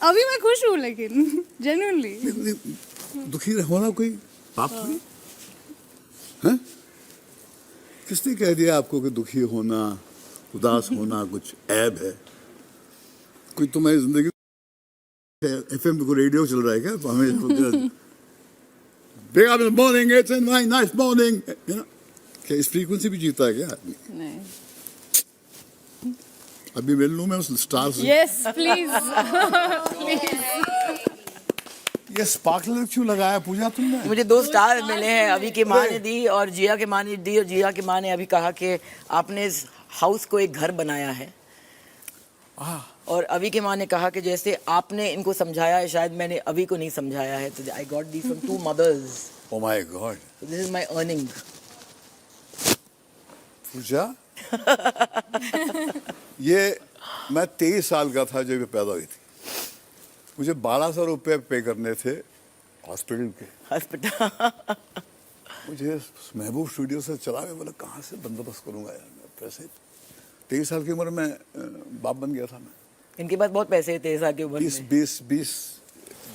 अभी मैं खुश हूँ लेकिन जेन्युइनली। दुखी होना कोई पाप थोड़ी है। किसने कह दिया आपको कि दुखी होना, उदास होना कुछ ऐब है? कोई तुम्हारी जिंदगी एफएम को रेडियो चल रहा है क्या? तो हमें Wake up in the morning, it's a nice morning. You know? क्या इस फ्रीक्वेंसी भी जीता है क्या आदमी? नहीं। अभी मिल लूं मैं उस स्टार से। Yes please. ये स्पार्कलर क्यों लगाया पूजा तुमने? मुझे 2 स्टार मिले हैं, अभी की माँ ने दी और जिया की माँ ने दी, और जिया की माँ ने अभी कहा कि आपने इस हाउस को एक घर बनाया है। और अभी की माँ ने कहा कि जैसे आपने इनको समझाया है शायद मैंने अभी को नहीं समझाया है, तो I got the from 2 mothers. Oh my God. This is my earning. Puja ये मैं 23 साल का था जब ये पैदा हुई थी। मुझे 1200 रुपये पे करने थे हॉस्पिटल के। हॉस्पिटल मुझे महबूब स्टूडियो से चला, मैं बोला कहाँ से बंदोबस्त करूंगा यार मैं पैसे। 23 साल की उम्र में बाप बन गया था मैं। इनके पास बहुत पैसे थे 23 साल की उम्र में।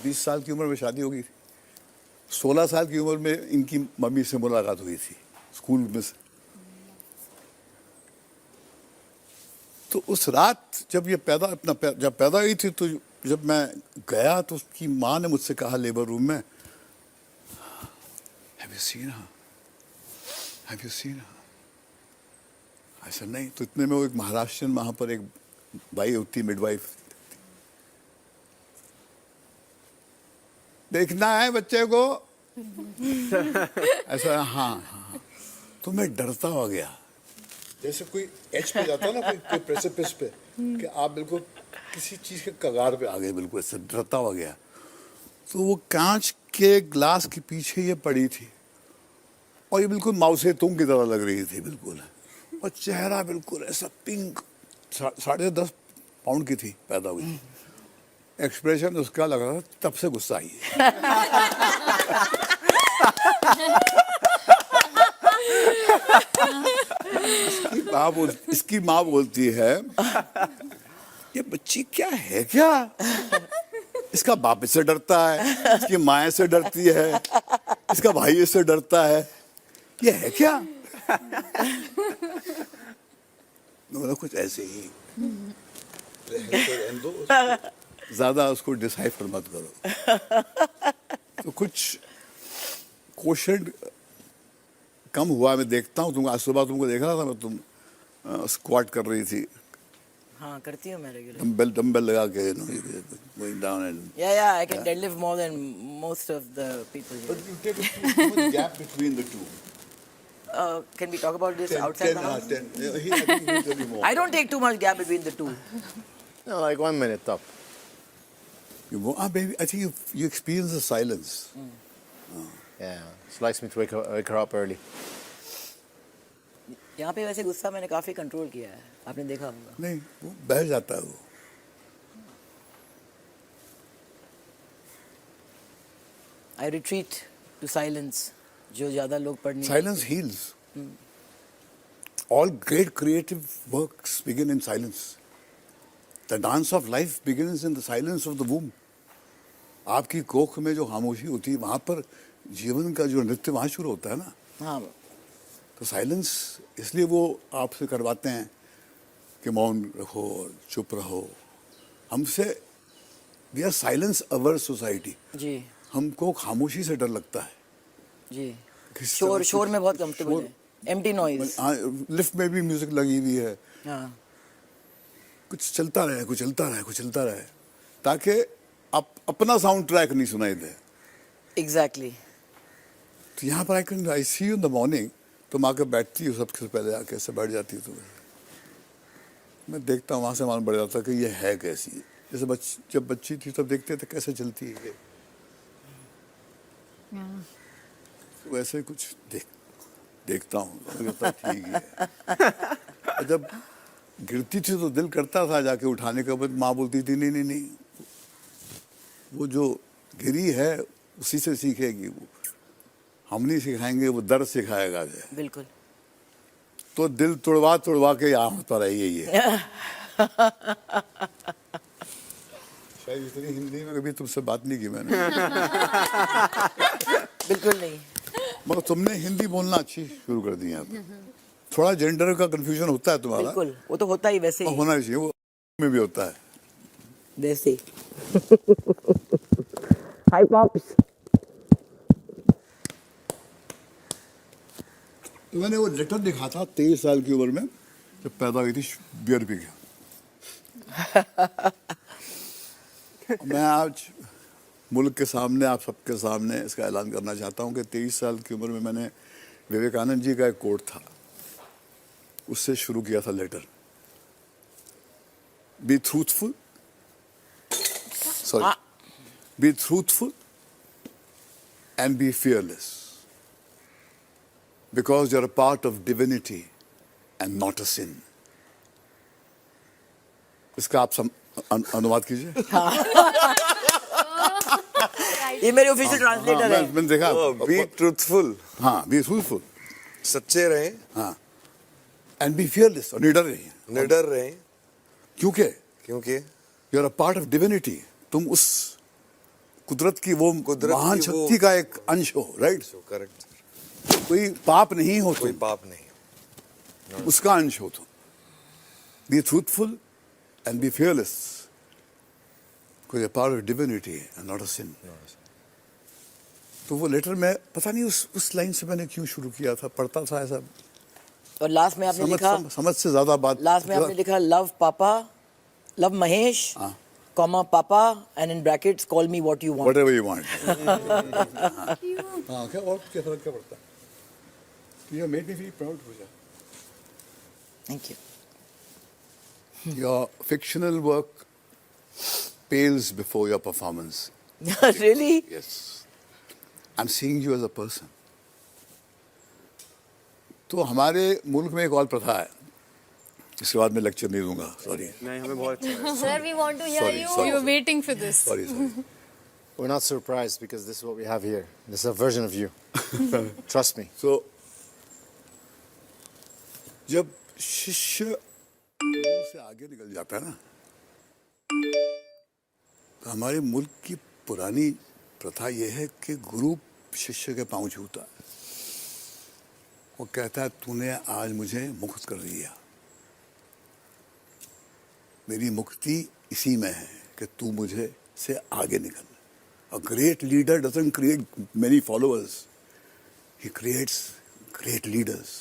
20 साल की उम्र में शादी हो गई थी। 16 साल की उम्र में इनकी मम्मी से मुलाकात हुई थी स्कूल में से। तो उस रात जब ये जब पैदा हुई थी, तो जब मैं गया तो उसकी माँ ने मुझसे कहा लेबर रूम में, Have you seen her? Have you seen her? ऐसा नहीं। तो इतने में वो एक महाराष्ट्रियन वहां पर एक भाई होती मिडवाइफ, देखना है बच्चे को ऐसा। हाँ हाँ। तो मैं डरता हो गया, जैसे कोई एज पे जाता है ना, कोई प्रेसिपिस पे, कि आप बिल्कुल किसी चीज के कगार पे आ गए, बिल्कुल ऐसे डरता हो गया। तो वो कांच के ग्लास के पीछे ये पड़ी थी और ये बिल्कुल माउसे तुम की तरह लग रही थी बिल्कुल, और चेहरा बिल्कुल ऐसा पिंक, 10.5 पाउंड की थी, पैदा हुई। एक्सप्रेशन उसका लग रहा था तब से गुस्सा आई। इसकी माँ बोलती है ये बच्ची क्या है क्या? इसका बाप इससे डरता है, इसकी माँ इससे डरती है, इसका भाई इससे डरता है, ये है क्या? मतलब कुछ ऐसे ही रहने दो, ज्यादा उसको डिसाइफर मत करो। तो कुछ क्वेश्चन कम हुआ। मैं देखता हूँ तुम, आज सुबह तुमको देख रहा था मैं, तुम स्क्वाट कर रही थी। हाँ करती हूँ मैं रेगुलर। डंबल लगा के going down and Yeah, I can deadlift more than most of the people here. but you take too much gap between the two. Can we talk about this outside the house? 10. Yeah, I think he'll tell you more. I don't take too much gap between the two. No, like 1 minute top. Baby, I think you experience the silence. Yeah, she likes me to wake her up early. यहाँ पे वैसे गुस्सा मैंने काफी control किया है, आपने देखा होगा। नहीं, वो बह जाता है वो। I retreat to silence, जो ज्यादा लोग पढ़ नहीं। Silence heals. All great creative works begin in silence. The dance of life begins in the silence of the womb. आपकी कोख में जो खामोशी होती है, वहां पर जीवन का जो नृत्य वहां शुरू होता है ना। हाँ। तो साइलेंस इसलिए वो आपसे करवाते हैं कि मौन रखो, चुप रहो। हमसे we are silence our society. जी। हमको खामोशी से डर लगता है। जी। शोर शोर में बहुत कंफर्टेबल है। Empty noise. लिफ्ट में भी म्यूजिक लगी हुई है। हाँ। कुछ चलता रहे, कुछ चलता रहे, कुछ चलता रहे, ताकि अपना साउंड ट्रैक नहीं सुनाई दे। एग्जैक्टली। तो यहाँ पर आई सी यू इन द मॉर्निंग, तुम आके बैठती हो सबसे पहले, आके ऐसे बैठ जाती हो। तो मैं देखता हूँ, वहाँ से मालूम पड़ जाता कि ये है कैसी। जैसे जब बच्ची थी तब देखते थे कैसे चलती है ये, वैसे कुछ देखता हूँ, ठीक है। जब गिरती थी तो दिल करता था जाके उठाने का, बट माँ बोलती थी नहीं नहीं नहीं, वो जो गिरी है उसी से सीखेगी, वो हम नहीं सिखाएंगे, वो दर्द सिखाएगा। बिल्कुल। तो दिल तुड़वा के यहाँ होता रही है ये। शायद इतनी हिंदी में कभी तुमसे बात नहीं की मैंने। बिल्कुल नहीं। मगर तुमने हिंदी बोलना अच्छी शुरू कर दी है अब। थोड़ा जेंडर का कंफ्यूजन होता है तुम्हारा, बिल्कुल, वो तो होता ही वैसे और ही। होना ही चाहिए, वो में भी होता है। वैसे ही। हाय पॉप्स। तो मैंने वो लेटर लिखा था 23 साल की उम्र में, जब पैदा हुई थी, बियर पी गया। मैं आज मुल्क के सामने, आप सबके सामने इसका ऐलान करना चाहता हूँ कि 23 साल की उम्र में मैंने विवेकानंद जी का एक कोट था, उससे शुरू किया था letter. Be truthful, sorry, be truthful and be fearless, because you're a part of divinity and not a sin. इसका आप अनुवाद कीजिए। ये मेरे ऑफिशियल ट्रांसलेटर है। मैंने देखा। बी ट्रूथफुल, हाँ, बी ट्रूथफुल, सच्चे रहे, हाँ, एंड बी fearless, और निडर रहिए। निडर रहे, क्योंकि क्योंकि you are a part of divinity, तुम उस कुदरत की वो कुदरत महान की वो- शक्ति का एक अंश हो, राइट? करेक्ट, कोई पाप नहीं हो कोई तुम, पाप नहीं। उसका अंश हो तुम। Be truthful and be fearless, कोई part of divinity and not a sin. तो वो लेटर में पता नहीं उस लाइन से मैंने क्यों शुरू किया था, पढ़ता था ऐसा, और लास्ट में आपने लिखा, समझ से ज्यादा बात। लास्ट में आपने लिखा लव पापा, लव महेश, हाँ। कॉमा पापा, and in brackets call me what you want. Whatever you want. हाँ, क्या और क्या फर्क क्या पड़ता है? You made me feel proud, Pooja. Thank you. Your fictional work pales before your performance. Really? Yes. I'm seeing you as a person. तो हमारे मुल्क में एक और प्रथा है, इसके बाद मैं लेक्चर नहीं दूंगा, सॉरी नहीं, हमें बहुत अच्छा है। Sir, we want to hear Sorry, you. sorry. We were waiting for this. Sorry sorry. We're not surprised because this is what we have here. This is a version of you. Trust me. So जब शिष्य गुरु से आगे निकल जाता है ना, तो हमारे मुल्क की पुरानी प्रथा यह है कि गुरु शिष्य के पांव छूता है, वो कहता है तूने आज मुझे मुक्त कर दिया, मेरी मुक्ति इसी में है कि तू मुझे से आगे निकल। A great leader doesn't create many followers, he creates great leaders.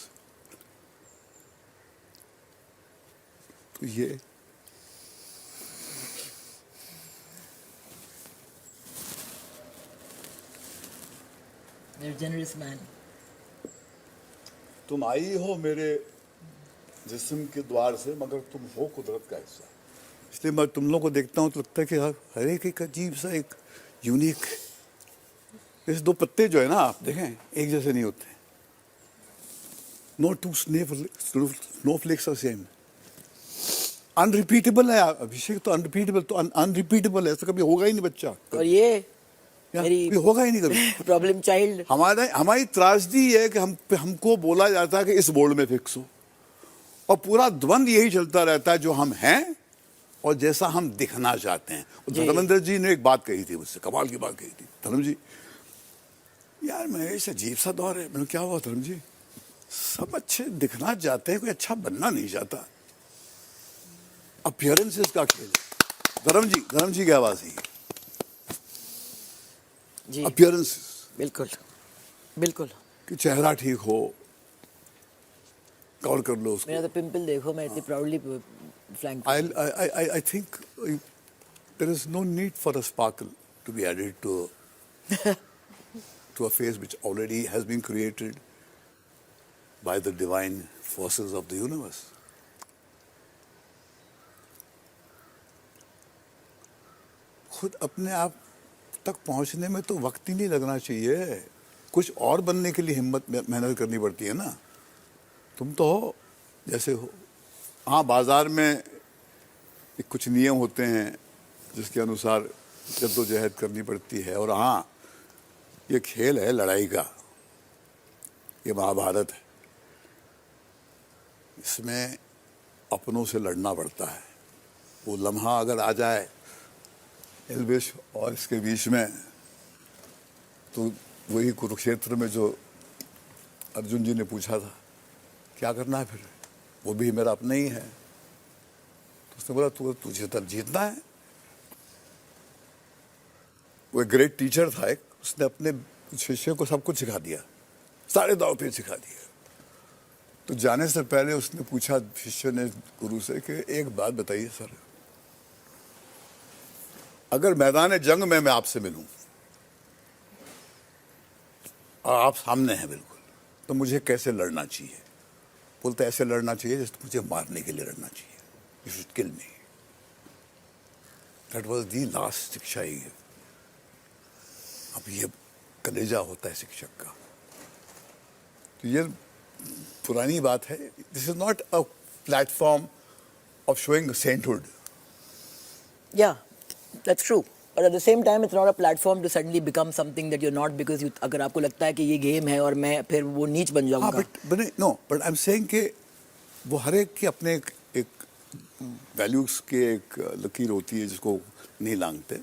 तो ये You're a generous man. तुम आई हो मेरे जिस्म के द्वार से, मगर तुम हो कुदरत का हिस्सा। इसलिए मैं तुम लोगों को देखता हूँ तो लगता है कि हर एक अजीब सा एक यूनिक, जैसे दो पत्ते जो है ना, आप देखें एक जैसे नहीं होते। No two snowflakes are same. Unrepeatable है अभिषेक, तो अनरिपीटेबल है, तो कभी होगा ही नहीं बच्चा, और ये या मेरी कभी होगा ही नहीं कभी। Problem child. हमारी त्रासदी है कि हमको बोला जाता है कि इस बोर्ड में फिक्स हो, और पूरा द्वंद यही चलता रहता है, जो हम हैं और जैसा हम दिखना चाहते हैं। धर्मेंद्र जी ने एक बात कही थी मुझसे, कमाल की बात कही थी। धर्म जी, यार महेश अजीब सा दौर है। मैंने क्या हुआ धर्म जी? सब अच्छे दिखना चाहते हैं, कोई अच्छा बनना नहीं चाहता। अपीयरेंसेस का खेल है। धर्म जी की आवाज है, जी अपीयरेंसेस, बिल्कुल बिल्कुल। कि चेहरा ठीक हो, कवर कर लो उसको। मेरा तो पिंपल देखो, मैं इतनी proudly flank. I think there is no need for a sparkle to be added to a face which already has been created by the divine forces of the universe. खुद अपने आप तक पहुंचने में तो वक्त ही नहीं लगना चाहिए, कुछ और बनने के लिए हिम्मत मेहनत करनी पड़ती है ना। तुम तो हो जैसे हो। हाँ, बाजार में कुछ नियम होते हैं जिसके अनुसार जद्दोजहद करनी पड़ती है, और हाँ, ये खेल है लड़ाई का, ये महाभारत है, इसमें अपनों से लड़ना पड़ता है। वो लम्हा अगर आ जाए एल्विश और इसके बीच में तो वही कुरुक्षेत्र में जो अर्जुन जी ने पूछा था क्या करना है फिर, वो भी मेरा अपना ही है। तो उसने बोला तुझे तब जीतना है। वो एक ग्रेट टीचर था एक, उसने अपने शिष्य को सब कुछ सिखा दिया, सारे दाव पेच सिखा दिया। तो जाने से पहले उसने पूछा शिष्य ने गुरु से कि एक बात बताइए सर, अगर मैदान जंग में मैं आपसे मिलूं और आप सामने हैं बिल्कुल, तो मुझे कैसे लड़ना चाहिए? बोलते ऐसे लड़ना चाहिए जैसे मुझे मारने के लिए लड़ना चाहिए, you should kill me. That was the last शिक्षा ही। अब ये कलेजा होता है शिक्षक का। तो ये पुरानी बात है। This is not a platform of showing sainthood. Yeah, that's true. But at the same time, it's not a platform to suddenly become something that you're not because you. अगर आपको लगता है कि ये गेम है और मैं फिर वो नीच बन जाऊंगा. हाँ, but I'm saying कि वो हर एक के अपने एक वैल्यूज के एक लकीर होती है जिसको नहीं लांघते,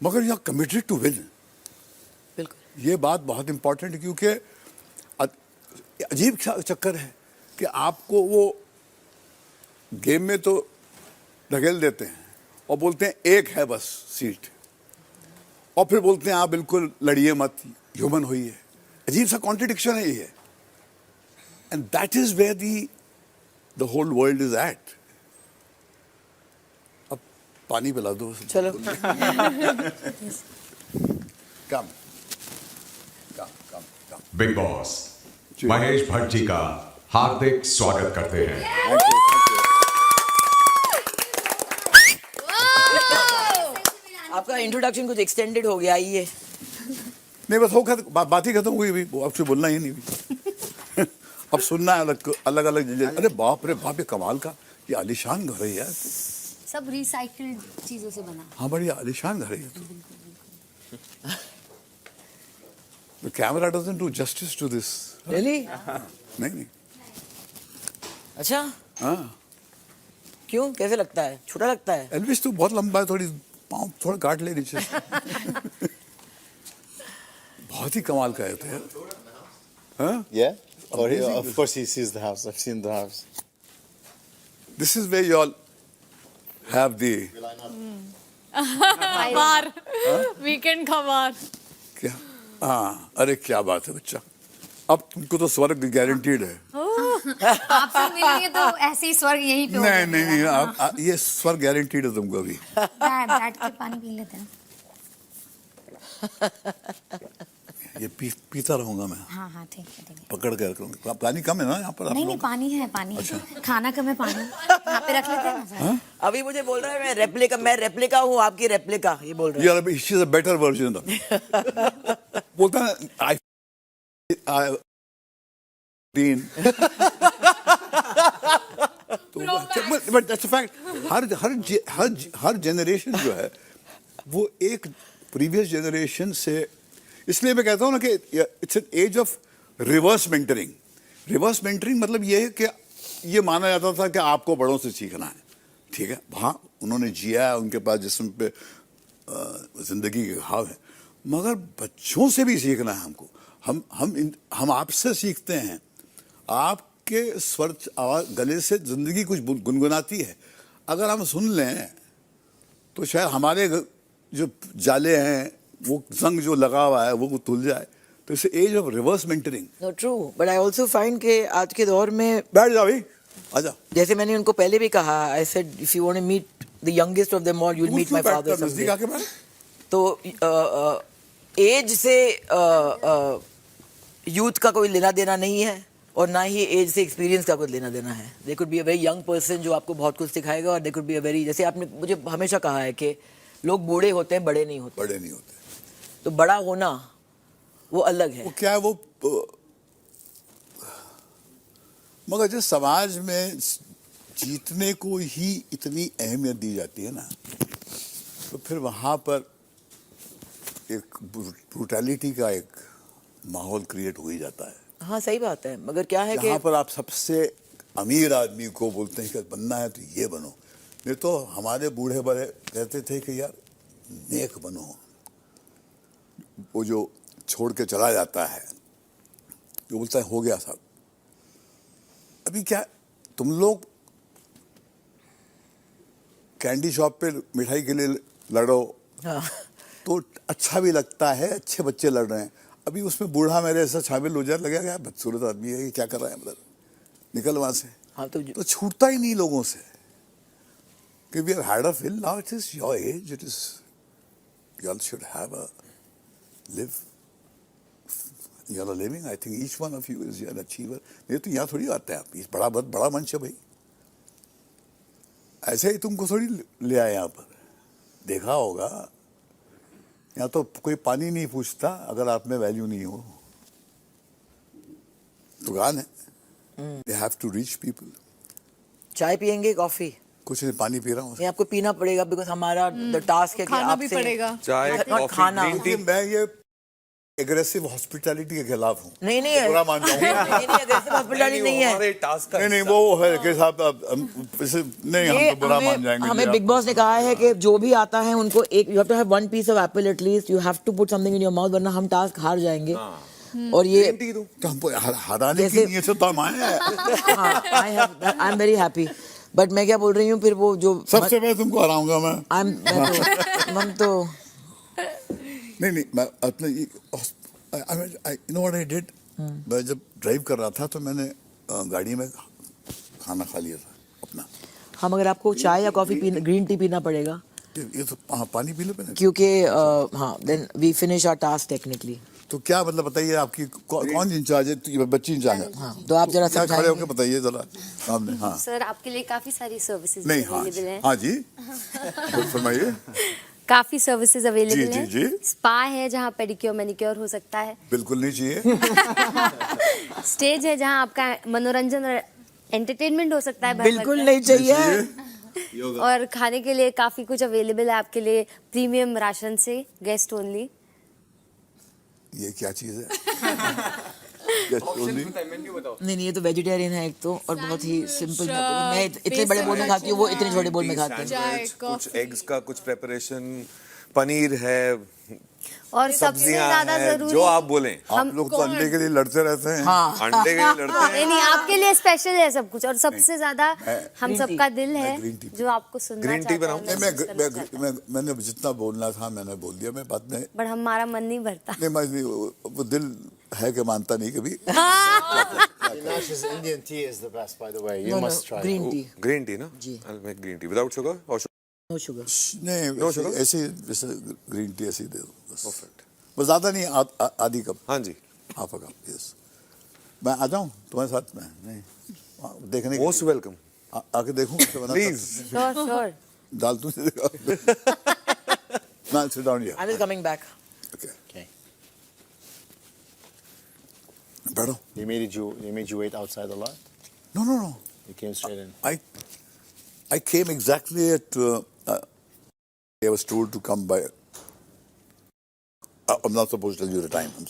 मगर you are committed to win. बिल्कुल। ये बात बहुत इंपॉर्टेंट है क्योंकि अजीब चक्कर है कि आपको वो गेम में तो ढकेल देते हैं और बोलते हैं एक है बस सीट, और फिर बोलते हैं आप बिल्कुल लड़िए मत, ह्यूमन होइए। अजीब सा कॉन्ट्रडिक्शन है ये, and that is where the whole world is at. अब पानी पिला दो चलो। Come come come. Bigg Boss Mahesh Bhatt ji का हार्दिक स्वागत करते हैं। Thank you. आपका इंट्रोडक्शन कुछ एक्सटेंडेड हो गया ये। नहीं बस हो बात ही खत्म हुई, अब आपसे बोलना ही नहीं। अब सुनना है अलग अलग। अरे बाप रे बाप, ये कमाल का, ये आलीशान घर है यार। सब रिसाइकिल्ड चीजों से बना। हाँ, बड़ी आलीशान घर है। The camera doesn't do justice to this. Really? नहीं। अच्छा, हाँ, क्यों, कैसे लगता है? छोटा लगता है? एल्विस तो बहुत लंबा है, थोड़ी पाँव थोड़ा काट ले नीचे। बहुत ही कमाल का है तो यार। हाँ? Yeah? Or Amazing. of course he sees the house. I've seen the house. This is where you all have the खबर वीकेंड खबर। क्या? हाँ, अरे क्या बात है बच्चा, अब तुमको तो स्वर्ग गारंटीड है। आपसे मिलेंगे तो ऐसे ही स्वर्ग यहीं पे नहीं नहीं नहीं, आप ये स्वर्ग गारंटीड है तुमको अभी। बैठ के पानी पी लेते हैं। ये पीता रहूंगा मैं, हाँ हाँ ठीक है पकड़ के रखूंगा। पानी कम है ना यहाँ पर आप नहीं नहीं लोग? पानी है, पानी है। खाना कम है, पानी यहाँ पे रख लेते हैं ना सर। अभी मुझे बोल रहा है मैं रेप्लिका हूँ, आपकी रेप्लिका, ये बोल रहा है। यार अभी she is a better version of बोलता है आई तीन। But that's a fact. Her generation जो है वो एक प्रीवियस जनरेशन से, इसलिए मैं कहता हूँ ना कि it's an age of reverse mentoring. Reverse mentoring मतलब ये है कि ये माना जाता था कि आपको बड़ों से सीखना है, ठीक है, हाँ उन्होंने जिया है, उनके पास जिस्म पे जिंदगी के घाव है, मगर बच्चों से भी सीखना है हमको। हम आपसे सीखते हैं, आपके स्वर आवाज गले से जिंदगी कुछ गुनगुनाती है। अगर हम सुन लें तो शायद हमारे जो जाले हैं, वो जंग जो लगा हुआ है वो तुल जाए। तो it's age of reverse mentoring. No, true, but I also find कि आज के दौर में, बैठ जाओ भाई, आजा। जैसे मैंने उनको पहले भी कहा, I said if you want to meet the youngest of them all, you'll meet my father someday. नजदीक आके बैठ। तो एज से यूथ का कोई लेना देना नहीं है और ना ही एज से एक्सपीरियंस का कुछ लेना देना है। They could be a very young person जो आपको बहुत कुछ सिखाएगा, और they could be a very, जैसे आपने मुझे हमेशा कहा है कि लोग बूढ़े होते हैं, बड़े नहीं होते। बड़े नहीं होते। तो बड़ा होना वो अलग है। वो क्या है, वो मगर जिस समाज में जीतने को ही इतनी अहमियत दी जाती है ना, तो फिर वहाँ पर एक ब्रूटैलिटी का एक माहौल क्रिएट हो ही जाता है। हाँ सही बात है, मगर क्या है कि जहाँ पर आप सबसे अमीर आदमी को बोलते हैं कि बनना है तो ये बनो। नहीं तो हमारे बूढ़े बड़े कहते थे कि यार नेक बनो। वो जो छोड़ के चला जाता है, जो बोलता है हो गया सब। अभी क्या तुम लोग कैंडी शॉप पे मिठाई के लिए लड़ो तो अच्छा भी लगता है, अच्छे बच्चे लड़ रहे हैं। अभी उसमें बूढ़ा मेरे ऐसा शामिल हो जाए, लगेगा यार बदसूरत आदमी है, ये क्या कर रहा है, मतलब निकल वहां से। हाँ तो छूटता ही नहीं लोगों से कि we have had a fill, now it is your age, it is you all should have a live. You all are living. I think each one of you is an achiever. नहीं तो यहाँ थोड़ी आते हैं आप, इस बड़ा बहुत बड़ा मंच है भाई। ऐसे ही तुमको थोड़ी ले आए यहाँ पर। देखा होगा यहाँ तो कोई पानी नहीं पूछता अगर आप में वैल्यू नहीं हो। दुकान है, they have to reach people. चाय पियेंगे कॉफी? कुछ नहीं, पानी पी रहा हूँ। ये आपको पीना पड़ेगा बिकॉज हमारा द टास्क है कि खाना भी आपसे पड़ेगा। चाय, Not कॉफी, खाना। Green tea. मैं ये एग्रेसिव हॉस्पिटैलिटी के खिलाफ हूँ। नहीं नहीं बुरा मान जाऊंगा। नहीं aggressive hospitality नहीं है। हमारे टास्क का नहीं वो है कि साहब नहीं, हम ये तो बुरा मान जाएंगे। हमें बिग बॉस ने कहा है कि जो भी आता है उनको एक, you have to have one piece of apple at least, you have to put something in your mouth, वरना हम टास्क हार जाएंगे। और ये ग्रीन टी दूं? तो हमको हराने की जैसे- नीयत से तो हम आए हैं। I am very happy. But मैं क्या बोल रही हूँ फिर वो जो सबसे पहले तुमको हराऊंगा मैं। हम तो नहीं मैं अपने you know what I did, मैं जब ड्राइव कर रहा था तो मैंने गाड़ी में खाना खा लिया था अपना। हम अगर आपको चाय या कॉफी पीना, ग्रीन टी पीना पड़ेगा ये तो पानी पी लो पहले। क्योंकि हाँ then we finish our task technically. तो क्या मतलब बताइए, आपकी कौन इंचार्ज है? तो बच्ची इंचार्ज है। हाँ तो आप जरा क्या खड़े समझाएंगे? होकर बताइए जरा सामने। हाँ सर आपके लिए काफी सारी सर्विसेज नहीं, हाँ अवेलेबल हैं। हाँ जी तो फरमाइए। काफी सर्विसेज अवेलेबल जी, हैं। जी। स्पा है जहाँ पेडिक्योर मैनिक्योर हो सकता है। बिल्कुल नहीं चाहिए। स्टेज है जहाँ आपका मनोरंजन और एंटरटेनमेंट हो सकता है भर बिल्कुल भर नहीं चाहिए। कर। और खाने के लिए काफी कुछ अवेलेबल है आपके लिए, प्रीमियम राशन से, गेस्ट ओनली। ये क्या चीज है? Just only? नहीं नहीं ये तो वेजिटेरियन है एक तो, और बहुत ही सिंपल। मैं इतने बड़े बोल में खाती हूँ, वो इतने छोटे बोल में खाते हैं। चाय, कुछ एग्स का कुछ प्रिपरेशन, पनीर है, और सबसे सब्जियां ज्यादा हैं, जरूरी जो आप बोलें। आप लोग तो अंडे के लिए लड़ते रहते हैं। हाँ अंडे के लिए लड़ते हैं। नहीं नहीं आपके लिए स्पेशल है सब कुछ, और सबसे ज्यादा हम green सबका दिल है green tea जो आपको सुनना green tea चाहता बनाऊं? है, नहीं महसूस करना चाहता है। मैंने जितना बोलना था मैंने बोल दिया। मैं बात में बट हमारा मन नहीं भरता। नहीं, मैं वो दिल है कि मानता नहीं कभी। Dinash's Indian tea is the best, by the way. You No, must try green it. tea, green tea ना? जी। I'll make green tea without sugar or sugar? no sugar. नहीं No sugar? ऐसे जैसे ग्रीन टी ऐसे ही दे दो बस। Perfect. बस ज्यादा नहीं, आधी कप, हाँ जी। Half a cup. यस, मैं आ जाऊं तुम्हारे साथ में? नहीं, देखने के मोस्ट लिए। वेलकम। आके देखूं कैसे बनाता प्लीज। Sure sure. दाल तुझे ना sit down here. I will coming back. Okay Okay. बैठो। They made you wait outside a lot? No no no, You came straight in. I came exactly at I was told to come by I'm not supposed to tell you the time. I'm sorry.